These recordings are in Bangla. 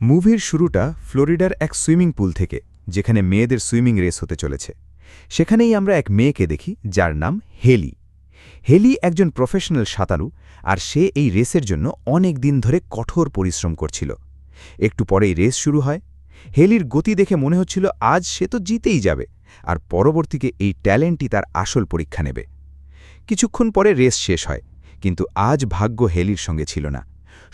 মুভির শুরুটা ফ্লোরিডার এক সুইমিং পুল থেকে, যেখানে মেয়েদের সুইমিং রেস হতে চলেছে। সেখানেই আমরা এক মেয়েকে দেখি যার নাম হেলি। হেলি একজন প্রফেশনাল সাঁতারু, আর সে এই রেসের জন্য অনেক দিন ধরে কঠোর পরিশ্রম করছিল। একটু পরেই রেস শুরু হয়। হেলির গতি দেখে মনে হচ্ছিল আজ সে তো জিতেই যাবে, আর পরবর্তীকে এই ট্যালেন্টই তার আসল পরীক্ষা নেবে। কিছুক্ষণ পরে রেস শেষ হয়, কিন্তু আজ ভাগ্য হেলির সঙ্গে ছিল না।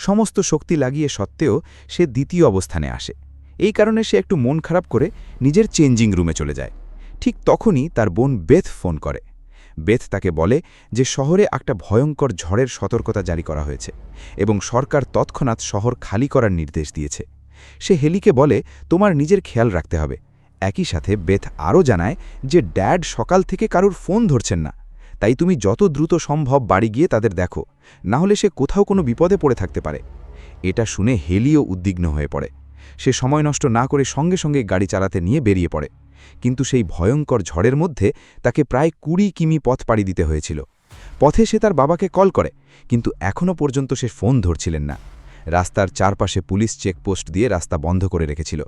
সমস্ত শক্তি লাগিয়ে সত্ত্বেও সে দ্বিতীয় অবস্থানে আসে। এই কারণে সে একটু মন খারাপ করে নিজের চেঞ্জিং রুমে চলে যায়। ঠিক তখনই তার বোন বেথ ফোন করে। বেথ তাকে বলে যে শহরে একটা ভয়ঙ্কর ঝড়ের সতর্কতা জারি করা হয়েছে এবং সরকার তৎক্ষণাৎ শহর খালি করার নির্দেশ দিয়েছে। সে হেলিকে বলে, তোমার নিজের খেয়াল রাখতে হবে। একই সাথে বেথ আরও জানায় যে ড্যাড সকাল থেকে কারুর ফোন ধরছেন না, তাই তুমি যত দ্রুত সম্ভব বাড়ি গিয়ে তাদের দেখো, না হলে সে কোথাও কোনো বিপদে পড়ে থাকতে পারে। এটা শুনে হেলিও উদ্বিগ্ন হয়ে পড়ে। সে সময় নষ্ট না করে সঙ্গে সঙ্গে গাড়ি চালাতে নিয়ে বেরিয়ে পড়ে। কিন্তু সেই ভয়ঙ্কর ঝড়ের মধ্যে তাকে প্রায় 20 কিমি পথ পাড়ি দিতে হয়েছিল। পথে সে তার বাবাকে কল করে, কিন্তু এখনও পর্যন্ত সে ফোন ধরছিলেন না। রাস্তার চারপাশে পুলিশ চেকপোস্ট দিয়ে রাস্তা বন্ধ করে রেখেছিল।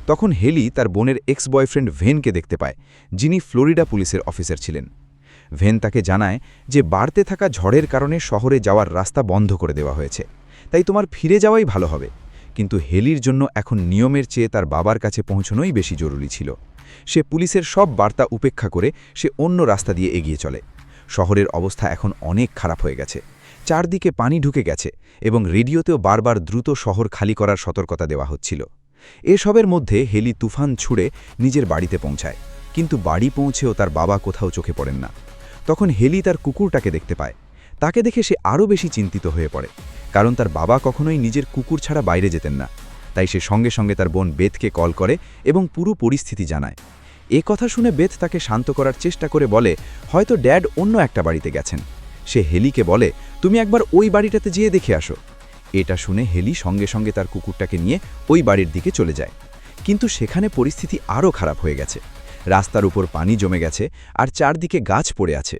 তখন হেলি তার বোনের এক্স বয়ফ্রেন্ড ভেনকে দেখতে পায়, যিনি ফ্লোরিডা পুলিশের অফিসার ছিলেন। ভেন তাকে জানায় যে বাড়তে থাকা ঝড়ের কারণে শহরে যাওয়ার রাস্তা বন্ধ করে দেওয়া হয়েছে, তাই তোমার ফিরে যাওয়াই ভালো হবে। কিন্তু হেলির জন্য এখন নিয়মের চেয়ে তার বাবার কাছে পৌঁছানোই বেশি জরুরি ছিল। সে পুলিশের সব বার্তা উপেক্ষা করে সে অন্য রাস্তা দিয়ে এগিয়ে চলে। শহরের অবস্থা এখন অনেক খারাপ হয়ে গেছে। চারদিকে পানি ঢুকে গেছে এবং রেডিওতেও বারবার দ্রুত শহর খালি করার সতর্কতা দেওয়া হচ্ছিল। এসবের মধ্যে হেলি তুফান ছুড়ে নিজের বাড়িতে পৌঁছায়, কিন্তু বাড়ি পৌঁছেও তার বাবা কোথাও চোখে পড়েন না। তখন হেলি তার কুকুরটাকে দেখতে পায়। তাকে দেখে সে আরও বেশি চিন্তিত হয়ে পড়ে, কারণ তার বাবা কখনোই নিজের কুকুর ছাড়া বাইরে যেতেন না। তাই সে সঙ্গে সঙ্গে তার বোন বেথকে কল করে এবং পুরো পরিস্থিতি জানায়। এ কথা শুনে বেথ তাকে শান্ত করার চেষ্টা করে বলে, হয়তো ড্যাড অন্য একটা বাড়িতে গেছেন। সে হেলিকে বলে, তুমি একবার ওই বাড়িটাতে যেয়ে দেখে আসো। এটা শুনে হেলি সঙ্গে সঙ্গে তার কুকুরটাকে নিয়ে ওই বাড়ির দিকে চলে যায়। কিন্তু সেখানে পরিস্থিতি আরও খারাপ হয়ে গেছে। রাস্তার উপর পানি জমে গেছে আর চারদিকে গাছ পড়ে আছে।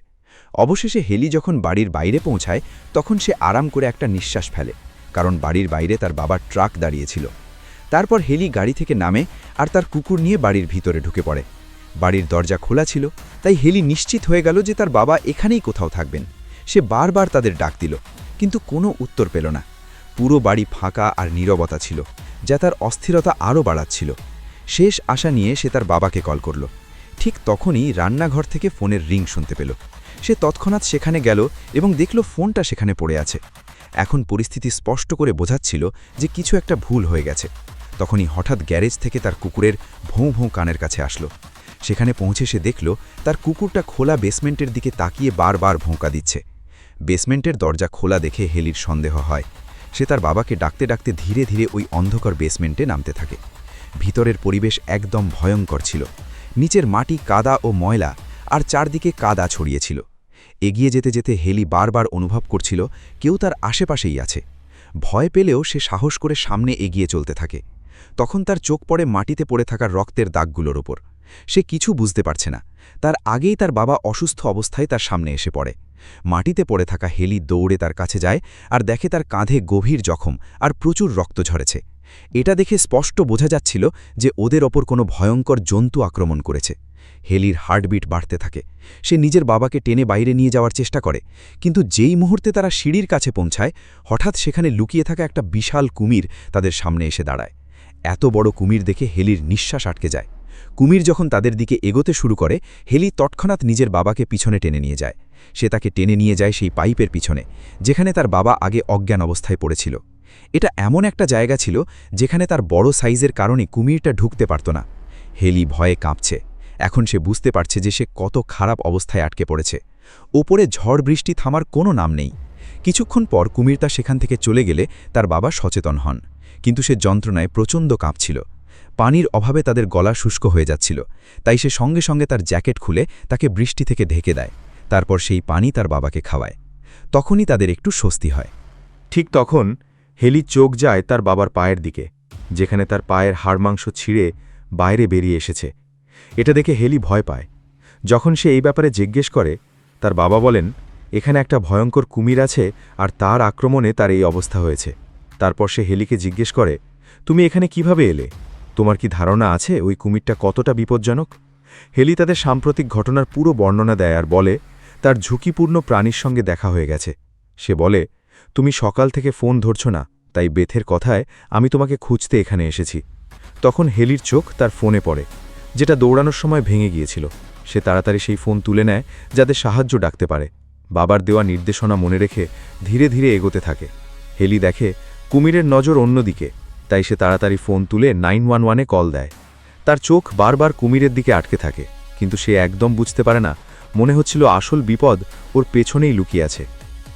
অবশেষে হেলি যখন বাড়ির বাইরে পৌঁছায়, তখন সে আরাম করে একটা নিঃশ্বাস ফেলে, কারণ বাড়ির বাইরে তার বাবার ট্রাক দাঁড়িয়েছিল। তারপর হেলি গাড়ি থেকে নামে আর তার কুকুর নিয়ে বাড়ির ভিতরে ঢুকে পড়ে। বাড়ির দরজা খোলা ছিল, তাই হেলি নিশ্চিত হয়ে গেল যে তার বাবা এখানেই কোথাও থাকবেন। সে বারবার তাদের ডাক দিল, কিন্তু কোনো উত্তর পেল না। পুরো বাড়ি ফাঁকা আর নীরবতা ছিল, যা তার অস্থিরতা আরও বাড়াচ্ছিল। শেষ আশা নিয়ে সে তার বাবাকে কল করল। ঠিক তখনই রান্নাঘর থেকে ফোনের রিং শুনতে পেল। সে তৎক্ষণাৎ সেখানে গেল এবং দেখল ফোনটা সেখানে পড়ে আছে। এখন পরিস্থিতি স্পষ্ট করে বোঝাচ্ছিল যে কিছু একটা ভুল হয়ে গেছে। তখনই হঠাৎ গ্যারেজ থেকে তার কুকুরের ভোঁ ভোঁ কানের কাছে আসলো। সেখানে পৌঁছে সে দেখল তার কুকুরটা খোলা বেসমেন্টের দিকে তাকিয়ে বারবার ভোঁকা দিচ্ছে। বেসমেন্টের দরজা খোলা দেখে হেলির সন্দেহ হয়। সে তার বাবাকে ডাকতে ডাকতে ধীরে ধীরে ওই অন্ধকার বেসমেন্টে নামতে থাকে। ভিতরের পরিবেশ একদম ভয়ঙ্কর ছিল। নিচের মাটি কাদা ও ময়লা, আর চারদিকে কাদা ছড়িয়েছিল। এগিয়ে যেতে যেতে হেলি বারবার অনুভব করছিল কেউ তার আশেপাশেই আছে। ভয় পেলেও সে সাহস করে সামনে এগিয়ে চলতে থাকে। তখন তার চোখ পড়ে মাটিতে পড়ে থাকা রক্তের দাগগুলোর ওপর। সে কিছু বুঝতে পারছে না। তার আগেই তার বাবা অসুস্থ অবস্থায় তার সামনে এসে পড়ে। মাটিতে পড়ে থাকা হেলি দৌড়ে তার কাছে যায় আর দেখে তার কাঁধে গভীর জখম আর প্রচুর রক্ত ঝরেছে। এটা দেখে স্পষ্ট বোঝা যাচ্ছিল যে ওদের ওপর কোনো ভয়ঙ্কর জন্তু আক্রমণ করেছে। হেলির হার্টবিট বাড়তে থাকে। সে নিজের বাবাকে টেনে বাইরে নিয়ে যাওয়ার চেষ্টা করে, কিন্তু যেই মুহূর্তে তারা সিঁড়ির কাছে পৌঁছায়, হঠাৎ সেখানে লুকিয়ে থাকা একটা বিশাল কুমির তাদের সামনে এসে দাঁড়ায়। এত বড় কুমির দেখে হেলির নিঃশ্বাস আটকে যায়। কুমির যখন তাদের দিকে এগোতে শুরু করে, হেলি তৎক্ষণাৎ নিজের বাবাকে পিছনে টেনে নিয়ে যায়। সে তাকে টেনে নিয়ে যায় সেই পাইপের পিছনে, যেখানে তার বাবা আগে অজ্ঞান অবস্থায় পড়েছিল। এটা এমন একটা জায়গা ছিল যেখানে তার বড় সাইজের কারণে কুমিরটা ঢুকতে পারত না। হেলি ভয়ে কাঁপছে। এখন সে বুঝতে পারছে যে সে কত খারাপ অবস্থায় আটকে পড়েছে। ওপরে ঝড় বৃষ্টি থামার কোনো নাম নেই। কিছুক্ষণ পর কুমিরটা সেখান থেকে চলে গেলে তার বাবা সচেতন হন, কিন্তু সে যন্ত্রণায় প্রচণ্ড কাঁপছিল। পানির অভাবে তাদের গলা শুষ্ক হয়ে যাচ্ছিল, তাই সে সঙ্গে সঙ্গে তার জ্যাকেট খুলে তাকে বৃষ্টি থেকে ঢেকে দেয়। তারপর সেই পানি তার বাবাকে খাওয়ায়। তখনই তাদের একটু স্বস্তি হয়। ঠিক তখন হেলি চোখ যায় তার বাবার পায়ের দিকে, যেখানে তার পায়ের হাড়মাংস ছিঁড়ে বাইরে বেরিয়ে এসেছে। এটা দেখে হেলি ভয় পায়। যখন সে এই ব্যাপারে জিজ্ঞেস করে, তার বাবা বলেন, এখানে একটা ভয়ঙ্কর কুমির আছে আর তার আক্রমণে তার এই অবস্থা হয়েছে। তারপর সে হেলিকে জিজ্ঞেস করে, তুমি এখানে কিভাবে এলে? তোমার কি ধারণা আছে ওই কুমিরটা কতটা বিপজ্জনক? হেলি তাদের সাম্প্রতিক ঘটনার পুরো বর্ণনা দেয় আর বলে তার ঝুঁকিপূর্ণ প্রাণীর সঙ্গে দেখা হয়ে গেছে। সে বলে, তুমি সকাল থেকে ফোন ধরছ না, তাই বেথের কথায় আমি তোমাকে খুঁজতে এখানে এসেছি। তখন হেলির চোখ তার ফোনে পড়ে, যেটা দৌড়ানোর সময় ভেঙে গিয়েছিল। সে তাড়াতাড়ি সেই ফোন তুলে নেয় যাতে সাহায্য ডাকতে পারে। বাবার দেওয়া নির্দেশনা মনে রেখে ধীরে ধীরে এগোতে থাকে। হেলি দেখে কুমিরের নজর অন্যদিকে, তাই সে তাড়াতাড়ি ফোন তুলে 911-এ কল দেয়। তার চোখ বারবার কুমিরের দিকে আটকে থাকে, কিন্তু সে একদম বুঝতে পারে না। মনে হচ্ছিল আসল বিপদ ওর পেছনেই লুকিয়ে আছে।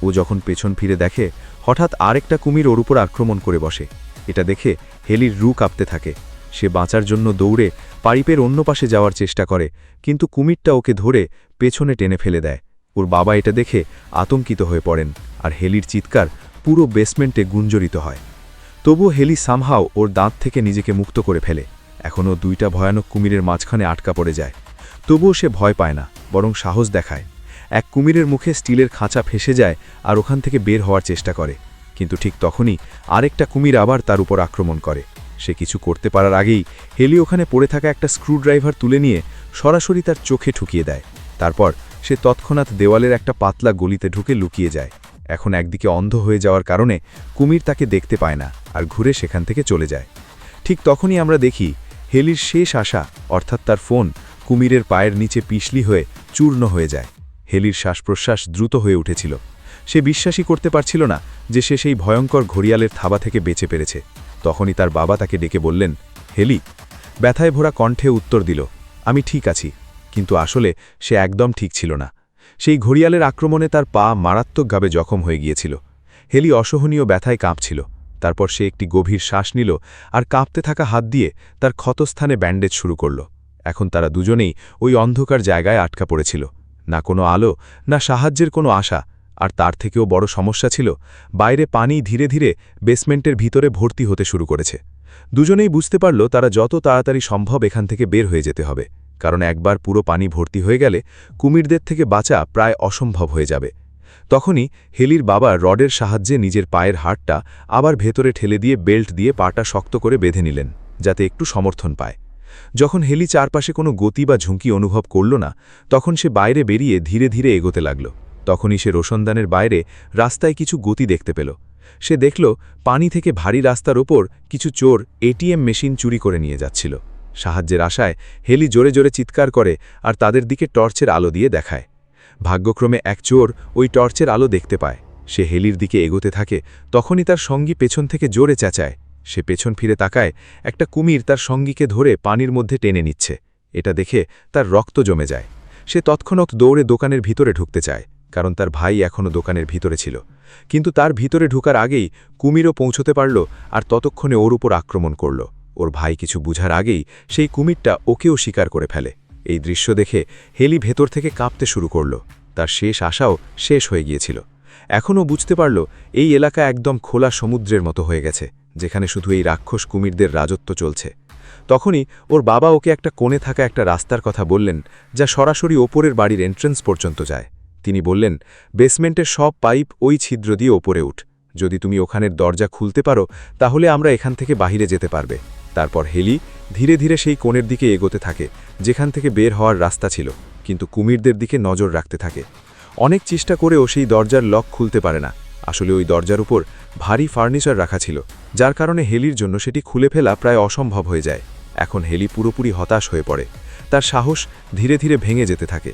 ও যখন পেছন ফিরে দেখে, হঠাৎ আরেকটা কুমির ওর উপর আক্রমণ করে বসে। এটা দেখে হেলির রু কাঁপতে থাকে। সে বাঁচার জন্য দৌড়ে পাইপের অন্য পাশে যাওয়ার চেষ্টা করে, কিন্তু কুমিরটা ওকে ধরে পেছনে টেনে ফেলে দেয়। ওর বাবা এটা দেখে আতঙ্কিত হয়ে পড়েন, আর হেলির চিৎকার পুরো বেসমেন্টে গুঞ্জরিত হয়। তবুও হেলি সামহাও ওর দাঁত থেকে নিজেকে মুক্ত করে ফেলে। এখনও দুইটা ভয়ানক কুমিরের মাঝখানে আটকা পড়ে যায়। তবুও সে ভয় পায় না, বরং সাহস দেখায়। এক কুমিরের মুখে স্টিলের খাঁচা ফেসে যায় আর ওখান থেকে বের হওয়ার চেষ্টা করে, কিন্তু ঠিক তখনই আরেকটা কুমির আবার তার উপর আক্রমণ করে। সে কিছু করতে পারার আগেই হেলি ওখানে পড়ে থাকা একটা স্ক্রুড্রাইভার তুলে নিয়ে সরাসরি তার চোখে ঠুকিয়ে দেয়। তারপর সে তৎক্ষণাৎ দেওয়ালের একটা পাতলা গলিতে ঢুকে লুকিয়ে যায়। এখন একদিকে অন্ধ হয়ে যাওয়ার কারণে কুমির তাকে দেখতে পায় না আর ঘুরে সেখান থেকে চলে যায়। ঠিক তখনই আমরা দেখি হেলির শেষ আশা, অর্থাৎ তার ফোন, কুমিরের পায়ের নিচে পিছলি হয়ে চূর্ণ হয়ে যায়। হেলির শ্বাসপ্রশ্বাস দ্রুত হয়ে উঠেছিল। সে বিশ্বাসই করতে পারছিল না যে সে সেই ভয়ঙ্কর ঘড়িয়ালের থাবা থেকে বেঁচে পেরেছে। তখনই তার বাবা তাকে ডেকে বললেন, হেলি। ব্যথায় ভরা কণ্ঠে উত্তর দিল, আমি ঠিক আছি। কিন্তু আসলে সে একদম ঠিক ছিল না। সেই ঘড়িয়ালের আক্রমণে তার পা মারাত্মকভাবে জখম হয়ে গিয়েছিল। হেলি অসহনীয় ব্যথায় কাঁপছিল। তারপর সে একটি গভীর শ্বাস নিল আর কাঁপতে থাকা হাত দিয়ে তার ক্ষতস্থানে ব্যান্ডেজ শুরু করল। এখন তারা দুজনেই ওই অন্ধকার জায়গায় আটকা পড়েছিল। না কোনো আলো, না সাহায্যের কোনো আশা। আর তার থেকেও বড় সমস্যা ছিল, বাইরে পানি ধীরে ধীরে বেসমেন্টের ভিতরে ভর্তি হতে শুরু করেছে। দুজনেই বুঝতে পারল তারা যত তাড়াতাড়ি সম্ভব এখান থেকে বের হয়ে যেতে হবে, কারণ একবার পুরো পানি ভর্তি হয়ে গেলে কুমিরদের থেকে বাঁচা প্রায় অসম্ভব হয়ে যাবে। তখনই হেলির বাবা রডের সাহায্যে নিজের পায়ের হাড়টা আবার ভেতরে ঠেলে দিয়ে বেল্ট দিয়ে পাটা শক্ত করে বেঁধে নিলেন, যাতে একটু সমর্থন পায়। যখন হেলি চারপাশে কোনো গতি বা ঝুঁকি অনুভব করল না, তখন সে বাইরে বেরিয়ে ধীরে ধীরে এগোতে লাগল। তখনই সে রোশনদানের বাইরে রাস্তায় কিছু গতি দেখতে পেল। সে দেখল পানি থেকে ভারী রাস্তার ওপর কিছু চোর এটিএম মেশিন চুরি করে নিয়ে যাচ্ছিল। সাহায্যের আশায় হেলি জোরে জোরে চিৎকার করে আর তাদের দিকে টর্চের আলো দিয়ে দেখায়। ভাগ্যক্রমে এক চোর ওই টর্চের আলো দেখতে পায়। সে হেলির দিকে এগোতে থাকে। তখনই তার সঙ্গী পেছন থেকে জোরে চেঁচায়। সে পেছন ফিরে তাকায়, একটা কুমির তার সঙ্গীকে ধরে পানির মধ্যে টেনে নিচ্ছে। এটা দেখে তার রক্ত জমে যায়। সে তৎক্ষণাৎ দৌড়ে দোকানের ভিতরে ঢুকতে চায়, কারণ তার ভাই এখনও দোকানের ভিতরে ছিল। কিন্তু তার ভিতরে ঢুকার আগেই কুমিরও পৌঁছতে পারল আর ততক্ষণে ওর উপর আক্রমণ করল। ওর ভাই কিছু বুঝার আগেই সেই কুমিরটা ওকেও শিকার করে ফেলে। এই দৃশ্য দেখে হেলি ভেতর থেকে কাঁপতে শুরু করল। তার শেষ আশাও শেষ হয়ে গিয়েছিল। এখনও বুঝতে পারল এই এলাকা একদম খোলা সমুদ্রের মতো হয়ে গেছে, যেখানে শুধু এই রাক্ষস কুমিরদের রাজত্ব চলছে। তখনই ওর বাবা ওকে একটা কোণে থাকা একটা রাস্তার কথা বললেন, যা সরাসরি ওপরের বাড়ির এন্ট্রেন্স পর্যন্ত যায়। তিনি বললেন, বেসমেন্টের সব পাইপ ওই ছিদ্র দিয়ে ওপরে উঠ। যদি তুমি ওখানের দরজা খুলতে পারো, তাহলে আমরা এখান থেকে বাহিরে যেতে পারবে। তারপর হেলি ধীরে ধীরে সেই কোণের দিকে এগোতে থাকে, যেখান থেকে বের হওয়ার রাস্তা ছিল, কিন্তু কুমিরদের দিকে নজর রাখতে থাকে। অনেক চেষ্টা করেও সেই দরজার লক খুলতে পারে না। আসলে ওই দরজার উপর ভারী ফার্নিচার রাখা ছিল, যার কারণে হেলির জন্য সেটি খুলে ফেলা প্রায় অসম্ভব হয়ে যায়। এখন হেলি পুরোপুরি হতাশ হয়ে পড়ে। তার সাহস ধীরে ধীরে ভেঙে যেতে থাকে।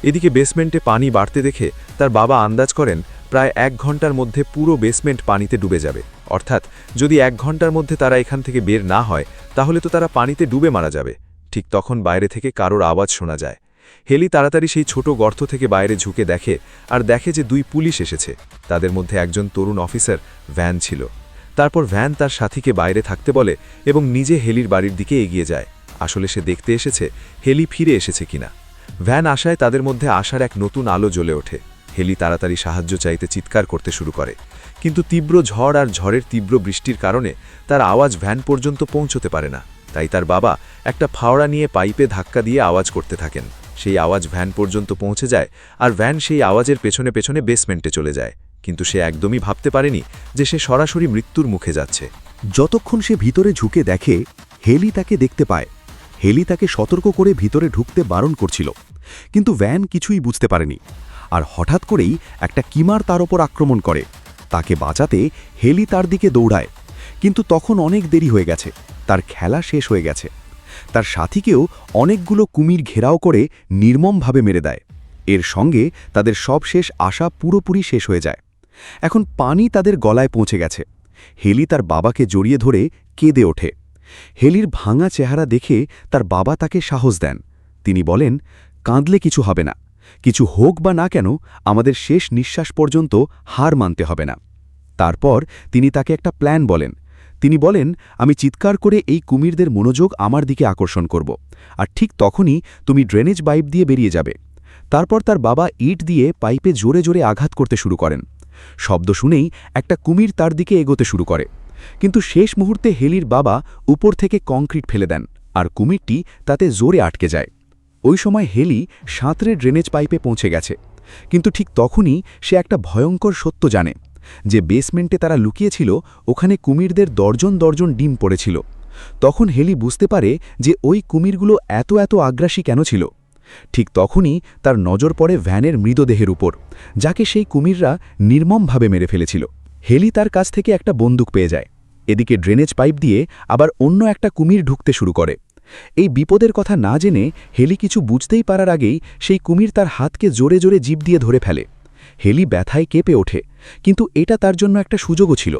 এদিকে বেসমেন্টে পানি বাড়তে দেখে তার বাবা আন্দাজ করেন প্রায় 1 ঘন্টার মধ্যে পুরো বেসমেন্ট পানিতে ডুবে যাবে। অর্থাৎ যদি 1 ঘন্টার মধ্যে তারা এখান থেকে বের না হয়, তাহলে তো তারা পানিতে ডুবে মারা যাবে। ঠিক তখন বাইরে থেকে কারোর আওয়াজ শোনা যায়। হেলি তাড়াতাড়ি সেই ছোট গর্ত থেকে বাইরে ঝুঁকে দেখে আর দেখে যে 2 পুলিশ এসেছে। তাদের মধ্যে একজন তরুণ অফিসার ভ্যান ছিল। তারপর ভ্যান তার সাথীকে বাইরে থাকতে বলে এবং নিজে হেলির বাড়ির দিকে এগিয়ে যায়। আসলে সে দেখতে এসেছে হেলি ফিরে এসেছে কিনা। ভ্যান আসায় তাদের মধ্যে আসার এক নতুন আলো জ্বলে ওঠে। হেলি তাড়াতাড়ি সাহায্য চাইতে চিৎকার করতে শুরু করে, কিন্তু তীব্র ঝড় আর ঝড়ের তীব্র বৃষ্টির কারণে তার আওয়াজ ভ্যান পর্যন্ত পৌঁছতে পারে না। তাই তার বাবা একটা ফাওড়া নিয়ে পাইপে ধাক্কা দিয়ে আওয়াজ করতে থাকেন। সেই আওয়াজ ভ্যান পর্যন্ত পৌঁছে যায় আর ভ্যান সেই আওয়াজের পেছনে পেছনে বেসমেন্টে চলে যায়। কিন্তু সে একদমই ভাবতে পারেনি যে সে সরাসরি মৃত্যুর মুখে যাচ্ছে। যতক্ষণ সে ভিতরে ঝুঁকে দেখে হেলি তাকে দেখতে পায়। হেলি তাকে সতর্ক করে ভিতরে ঢুকতে বারণ করছিল, কিন্তু ভ্যান কিছুই বুঝতে পারেনি। আর হঠাৎ করেই একটা কিমার তার ওপর আক্রমণ করে। তাকে বাঁচাতে হেলি তার দিকে দৌড়ায়, কিন্তু তখন অনেক দেরি হয়ে গেছে। তার খেলা শেষ হয়ে গেছে। তার সাথীকেও অনেকগুলো কুমির ঘেরাও করে নির্মমভাবে মেরে দেয়। এর সঙ্গে তাদের সব শেষ আশা পুরোপুরি শেষ হয়ে যায়। এখন পানি তাদের গলায় পৌঁছে গেছে। হেলি তার বাবাকে জড়িয়ে ধরে কেঁদে ওঠে। হেলির ভাঙা চেহারা দেখে তার বাবা তাকে সাহস দেন। তিনি বলেন, কাঁদলে কিছু হবে না, কিছু হোক বা না কেন আমাদের শেষ নিঃশ্বাস পর্যন্ত হার মানতে হবে না। তারপর তিনি তাকে একটা প্ল্যান বলেন। তিনি বলেন, আমি চিৎকার করে এই কুমিরদের মনোযোগ আমার দিকে আকর্ষণ করব, আর ঠিক তখনই তুমি ড্রেনেজ পাইপ দিয়ে বেরিয়ে যাবে। তারপর তার বাবা ইট দিয়ে পাইপে জোরে জোরে আঘাত করতে শুরু করেন। শব্দ শুনেই একটা কুমির তার দিকে এগোতে শুরু করে, কিন্তু শেষ মুহূর্তে হেলির বাবা উপর থেকে কংক্রিট ফেলে দেন, আর কুমিরটি তাতে জোরে আটকে যায়। ওই সময় হেলি সাঁতরে ড্রেনেজ পাইপে পৌঁছে গেছে, কিন্তু ঠিক তখনই সে একটা ভয়ঙ্কর সত্য জানে, যে বেসমেন্টে তারা লুকিয়েছিল ওখানে কুমিরদের দর্জন দর্জন ডিম পড়েছিল। তখন হেলি বুঝতে পারে যে ওই কুমিরগুলো এত এত আগ্রাসী কেন ছিল। ঠিক তখনই তার নজর পড়ে ভ্যানের মৃতদেহের উপর, যাকে সেই কুমিররা নির্মমভাবে মেরে ফেলেছিল। হেলি তার কাছ থেকে একটা বন্দুক পেয়ে যায়। এদিকে ড্রেনেজ পাইপ দিয়ে আবার অন্য একটা কুমির ঢুকতে শুরু করে। এই বিপদের কথা না জেনে হেলি কিছু বুঝতেই পারার আগেই সেই কুমির তার হাতকে জোরে জোরে জিভ দিয়ে ধরে ফেলে। হেলি ব্যথায় কেঁপে ওঠে, কিন্তু এটা তার জন্য একটা সুযোগও ছিল।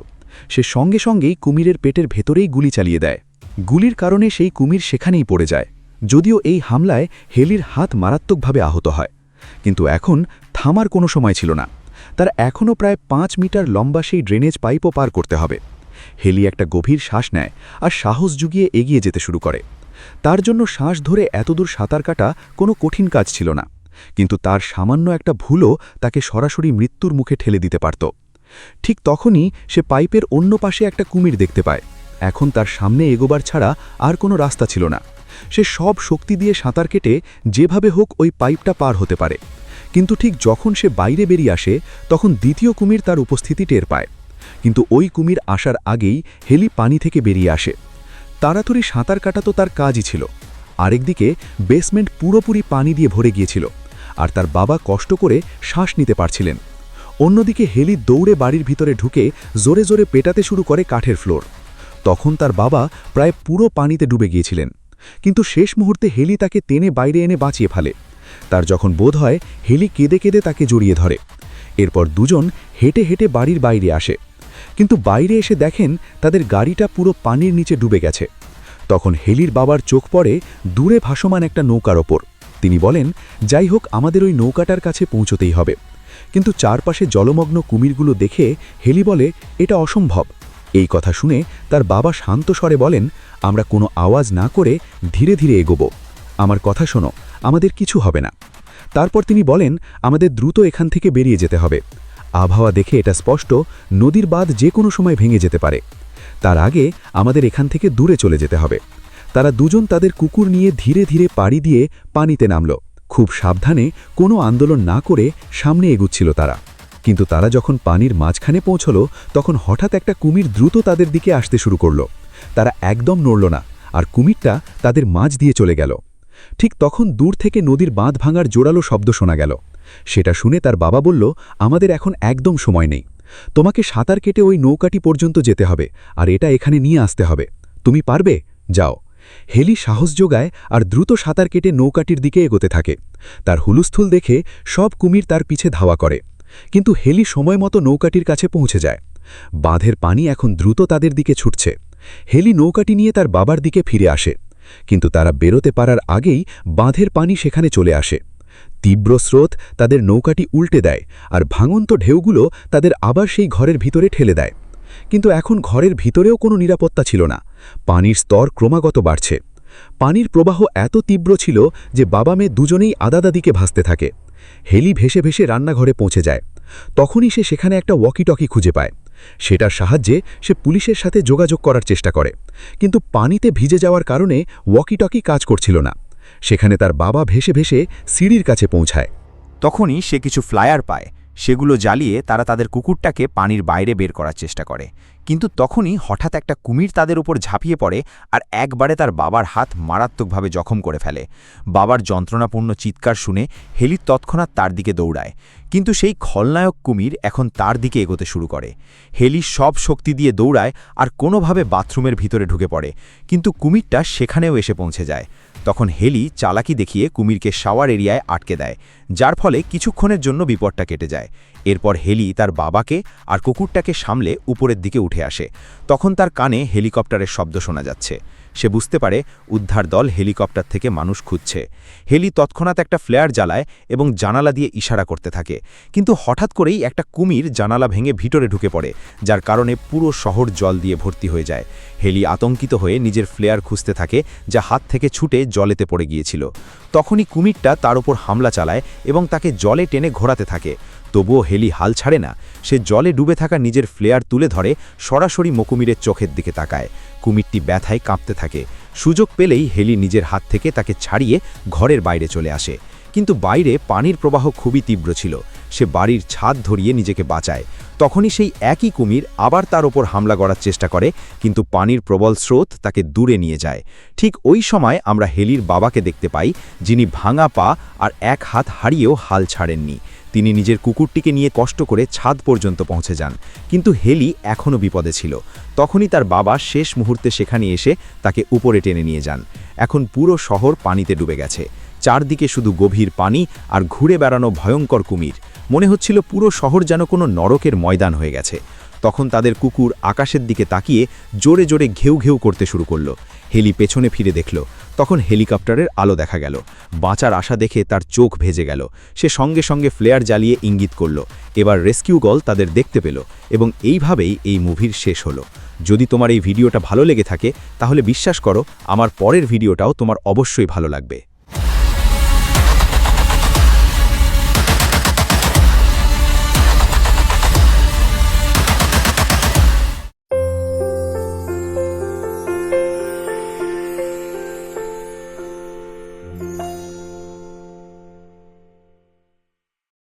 সে সঙ্গে সঙ্গেই কুমিরের পেটের ভেতরেই গুলি চালিয়ে দেয়। গুলির কারণে সেই কুমির সেখানেই পড়ে যায়। যদিও এই হামলায় হেলির হাত মারাত্মকভাবে আহত হয়, কিন্তু এখন থামার কোনো সময় ছিল না। তার এখনও প্রায় 5 মিটার লম্বা সেই ড্রেনেজ পাইপও পার করতে হবে। হেলি একটা গভীর শ্বাস নেয় আর সাহস জুগিয়ে এগিয়ে যেতে শুরু করে। তার জন্য শ্বাস ধরে এতদূর সাঁতার কাটা কোনো কঠিন কাজ ছিল না, কিন্তু তার সামান্য একটা ভুলও তাকে সরাসরি মৃত্যুর মুখে ঠেলে দিতে পারত। ঠিক তখনই সে পাইপের অন্য পাশে একটা কুমির দেখতে পায়। এখন তার সামনে এগোবার ছাড়া আর কোনো রাস্তা ছিল না। সে সব শক্তি দিয়ে সাঁতার কেটে যেভাবে হোক ওই পাইপটা পার হতে পারে, কিন্তু ঠিক যখন সে বাইরে বেরিয়ে আসে তখন দ্বিতীয় কুমির তার উপস্থিতি টের পায়। কিন্তু ওই কুমির আসার আগেই হেলি পানি থেকে বেরিয়ে আসে। তাড়াতাড়ি সাঁতার কাটা তো তার কাজই ছিল। আরেকদিকে বেসমেন্ট পুরোপুরি পানি দিয়ে ভরে গিয়েছিল, আর তার বাবা কষ্ট করে শ্বাস নিতে পারছিলেন। অন্যদিকে হেলি দৌড়ে বাড়ির ভিতরে ঢুকে জোরে জোরে পেটাতে শুরু করে কাঠের ফ্লোর। তখন তার বাবা প্রায় পুরো পানিতে ডুবে গিয়েছিলেন, কিন্তু শেষ মুহূর্তে হেলি তাকে টেনে বাইরে এনে বাঁচিয়ে ফেলে। তার যখন বোধ হয়, হেলি কেঁদে কেঁদে তাকে জড়িয়ে ধরে। এরপর দুজন হেঁটে হেঁটে বাড়ির বাইরে আসে, কিন্তু বাইরে এসে দেখেন তাদের গাড়িটা পুরো পানির নিচে ডুবে গেছে। তখন হেলির বাবার চোখ পড়ে দূরে ভাসমান একটা নৌকার ওপর। তিনি বলেন, যাই হোক আমাদের ওই নৌকাটার কাছে পৌঁছতেই হবে। কিন্তু চারপাশে জলমগ্ন কুমিরগুলো দেখে হেলি বলে, এটা অসম্ভব। এই কথা শুনে তার বাবা শান্ত স্বরে বলেন, আমরা কোনো আওয়াজ না করে ধীরে ধীরে এগোব। আমার কথা শোনো, আমাদের কিছু হবে না। তারপর তিনি বলেন, আমাদের দ্রুত এখান থেকে বেরিয়ে যেতে হবে। আবহাওয়া দেখে এটা স্পষ্ট, নদীর বাঁধ যে কোনো সময় ভেঙে যেতে পারে। তার আগে আমাদের এখান থেকে দূরে চলে যেতে হবে। তারা দুজন তাদের কুকুর নিয়ে ধীরে ধীরে পাড়ি দিয়ে পানিতে নামল। খুব সাবধানে, কোনো আন্দোলন না করে সামনে এগুচ্ছিল তারা। কিন্তু তারা যখন পানির মাঝখানে পৌঁছল, তখন হঠাৎ একটা কুমির দ্রুত তাদের দিকে আসতে শুরু করল। তারা একদম নড়ল না, আর কুমিরটা তাদের মাঝ দিয়ে চলে গেল। ঠিক তখন দূর থেকে নদীর বাঁধ ভাঙার জোরালো শব্দ শোনা গেল। সেটা শুনে তার বাবা বলল, আমাদের এখন একদম সময় নেই। তোমাকে সাঁতার কেটে ওই নৌকাটি পর্যন্ত যেতে হবে, আর এটা এখানে নিয়ে আসতে হবে। তুমি পারবে? যাও। হেলি সাহস যোগায় আর দ্রুত সাঁতার কেটে নৌকাটির দিকে এগোতে থাকে। তার হুলস্থুল দেখে সব কুমির তার পিছে ধাওয়া করে, কিন্তু হেলি সময়মতো নৌকাটির কাছে পৌঁছে যায়। বাঁধের পানি এখন দ্রুত তাদের দিকে ছুটছে। হেলি নৌকাটি নিয়ে তার বাবার দিকে ফিরে আসে, কিন্তু তারা বেরোতে পারার আগেই বাঁধের পানি সেখানে চলে আসে। তীব্র স্রোত তাদের নৌকাটি উল্টে দেয়, আর ভাঙন্ত ঢেউগুলো তাদের আবার সেই ঘরের ভিতরে ঠেলে দেয়। কিন্তু এখন ঘরের ভিতরেও কোনো নিরাপত্তা ছিল না। পানির স্তর ক্রমাগত বাড়ছে। পানির প্রবাহ এত তীব্র ছিল যে বাবা মেয়ে দুজনেই আদাদাদিকে ভাসতে থাকে। হেলি ভেসে ভেসে রান্নাঘরে পৌঁছে যায়। তখনই সে সেখানে একটা ওয়াকিটকি খুঁজে পায়। সেটার সাহায্যে সে পুলিশের সাথে যোগাযোগ করার চেষ্টা করে, কিন্তু পানিতে ভিজে যাওয়ার কারণে ওয়াকিটকি কাজ করছিল না। সেখানে তার বাবা ভেসে ভেসে সিঁড়ির কাছে পৌঁছায়। তখনই সে কিছু ফ্লায়ার পায়। সেগুলো জ্বালিয়ে তারা তাদের কুকুরটাকে পানির বাইরে বের করার চেষ্টা করে, কিন্তু তখনই হঠাৎ একটা কুমির তাদের উপর ঝাঁপিয়ে পড়ে আর একবারে তার বাবার হাত মারাত্মকভাবে জখম করে ফেলে। বাবার যন্ত্রণাপূর্ণ চিৎকার শুনে হেলি তৎক্ষণাৎ তার দিকে দৌড়ায়, কিন্তু সেই খলনায়ক কুমির এখন তার দিকে এগোতে শুরু করে। হেলি সব শক্তি দিয়ে দৌড়ায় আর কোনোভাবে বাথরুমের ভিতরে ঢুকে পড়ে, কিন্তু কুমিরটা সেখানেও এসে পৌঁছে যায়। তখন হেলি চালাকি দেখিয়ে কুমিরকে শাওয়ার এরিয়ায় আটকে দেয়, যার ফলে কিছুক্ষণের জন্য বিপদটা কেটে যায়। এরপর হেলি তার বাবাকে আর কুকুরটাকে সামলে উপরের দিকে উঠে আসে। তখন তার কানে হেলিকপ্টারের শব্দ শোনা যাচ্ছে। সে বুঝতে পারে উদ্ধার দল হেলিকপ্টার থেকে মানুষ খুঁজছে। হেলি তৎক্ষণাৎ একটা ফ্লেয়ার জ্বালায় এবং জানালা দিয়ে ইশারা করতে থাকে, কিন্তু হঠাৎ করেই একটা কুমির জানালা ভেঙে ভিতরে ঢুকে পড়ে, যার কারণে পুরো শহর জল দিয়ে ভর্তি হয়ে যায়। হেলি আতঙ্কিত হয়ে নিজের ফ্লেয়ার খুঁজতে থাকে, যা হাত থেকে ছুটে জলেতে পড়ে গিয়েছিল। তখনই কুমিরটা তার উপর হামলা চালায় এবং তাকে জলে টেনে ঘোরাতে থাকে। তবুও হেলি হাল ছাড়ে না। সে জলে ডুবে থাকা নিজের ফ্লেয়ার তুলে ধরে সরাসরি কুমিরের চোখের দিকে তাকায়। কুমিরটি ব্যথায় কাঁপতে থাকে। সুযোগ পেলেই হেলি নিজের হাত থেকে তাকে ছাড়িয়ে ঘরের বাইরে চলে আসে, কিন্তু বাইরে পানির প্রবাহ খুবই তীব্র ছিল। সে বাড়ির ছাদ ধরিয়ে নিজেকে বাঁচায়। তখনই সেই একই কুমির আবার তার ওপর হামলা করার চেষ্টা করে, কিন্তু পানির প্রবল স্রোত তাকে দূরে নিয়ে যায়। ঠিক ওই সময় আমরা হেলির বাবাকে দেখতে পাই, যিনি ভাঙা পা আর এক হাত হারিয়েও হাল ছাড়েননি। তিনি নিজের কুকুরটিকে নিয়ে কষ্ট করে ছাদ পর্যন্ত পৌঁছে যান, কিন্তু হেলি এখনও বিপদে ছিল। তখনই তার বাবা শেষ মুহূর্তে সেখানে এসে তাকে উপরে টেনে নিয়ে যান। এখন পুরো শহর পানিতে ডুবে গেছে। চারদিকে শুধু গভীর পানি আর ঘুরে বেড়ানো ভয়ঙ্কর কুমির। মনে হচ্ছিল পুরো শহর যেন কোনো নরকের ময়দান হয়ে গেছে। তখন তাদের কুকুর আকাশের দিকে তাকিয়ে জোরে জোরে ঘেউ ঘেউ করতে শুরু করল। হেলি পেছনে ফিরে দেখল, তখন হেলিকপ্টারের আলো দেখা গেল। বাঁচার আশা দেখে তার চোখ ভেজে গেল। সে সঙ্গে সঙ্গে ফ্লেয়ার জ্বালিয়ে ইঙ্গিত করল। এবার রেস্কিউ দল তাদের দেখতে পেল, এবং এইভাবেই এই মুভির শেষ হলো। যদি তোমার এই ভিডিওটা ভালো লেগে থাকে, তাহলে বিশ্বাস করো আমার পরের ভিডিওটাও তোমার অবশ্যই ভালো লাগবে।